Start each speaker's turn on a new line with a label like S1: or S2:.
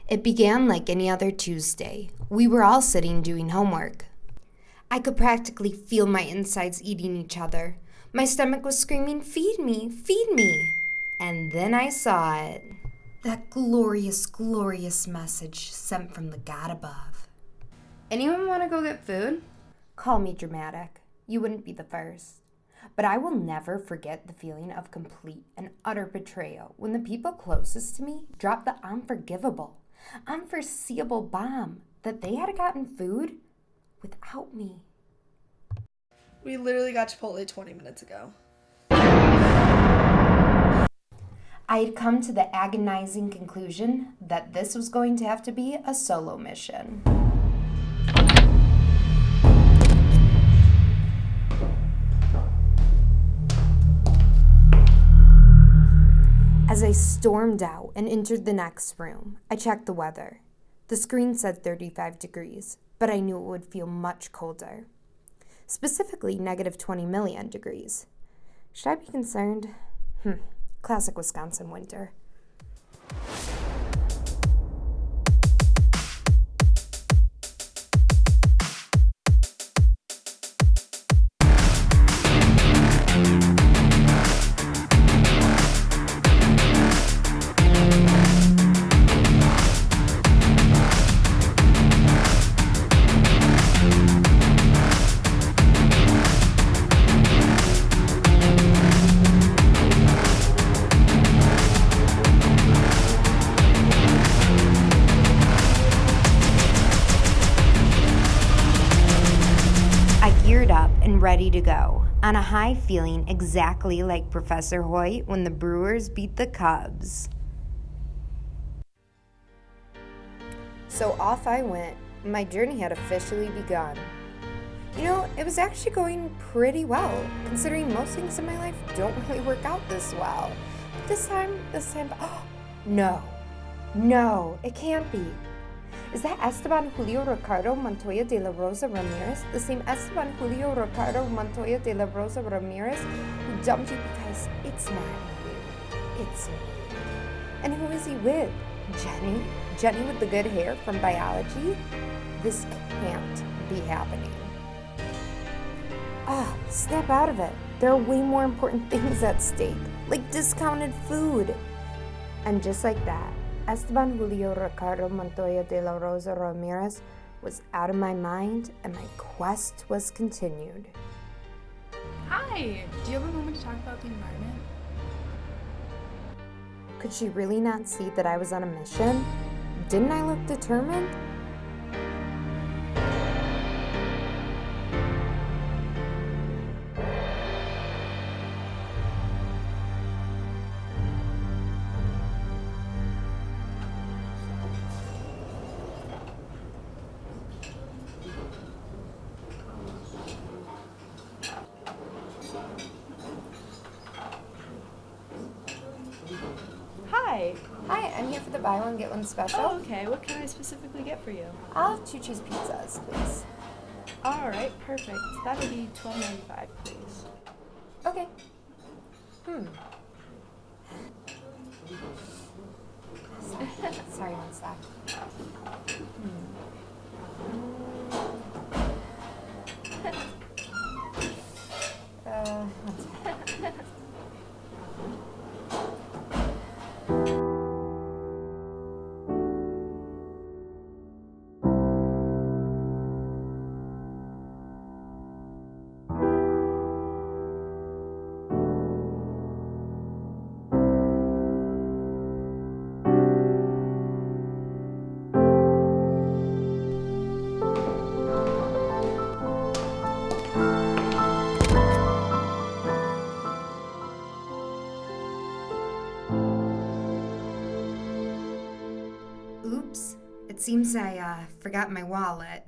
S1: It began like any other Tuesday. We were all sitting doing homework. I could practically feel my insides eating each other. My stomach was screaming, "Feed me, feed me." And then I saw it. That glorious, glorious message sent from the God above. Anyone want to go get food? Call me dramatic. You wouldn't be the first. But I will never forget the feeling of complete and utter betrayal when the people closest to me dropped the unforgivable, unforeseeable bomb that they had gotten food without me.
S2: We literally got Chipotle 20 minutes ago.
S1: I had come to the agonizing conclusion that this was going to have to be a solo mission. As I stormed out and entered the next room, I checked the weather. The screen said 35 degrees, but I knew it would feel much colder. Specifically, negative 20 million degrees. Should I be concerned? Classic Wisconsin winter. Geared up and ready to go, on a high feeling exactly like Professor Hoyt when the Brewers beat the Cubs. So off I went. My journey had officially begun. You know, it was actually going pretty well, considering most things in my life don't really work out this well. But this time, no, it can't be. Is that Esteban Julio Ricardo Montoya de la Rosa Ramirez? The same Esteban Julio Ricardo Montoya de la Rosa Ramirez who dumped you because it's not you, it's me. And who is he with? Jenny? Jenny with the good hair from biology? This can't be happening. Snap out of it. There are way more important things at stake, like discounted food. And just like that, Esteban Julio Ricardo Montoya de la Rosa Ramirez was out of my mind and my quest was continued.
S3: Hi! Do you have a moment to talk about the environment?
S1: Could she really not see that I was on a mission? Didn't I look determined? Hi, I'm here for the buy one, get one special.
S3: Oh, okay. What can I specifically get for you?
S1: I'll have 2 cheese pizzas, please.
S3: Alright, perfect. That'll be $12.95, please.
S1: Okay. Sorry, one sec. One sec. Oops, it seems I forgot my wallet.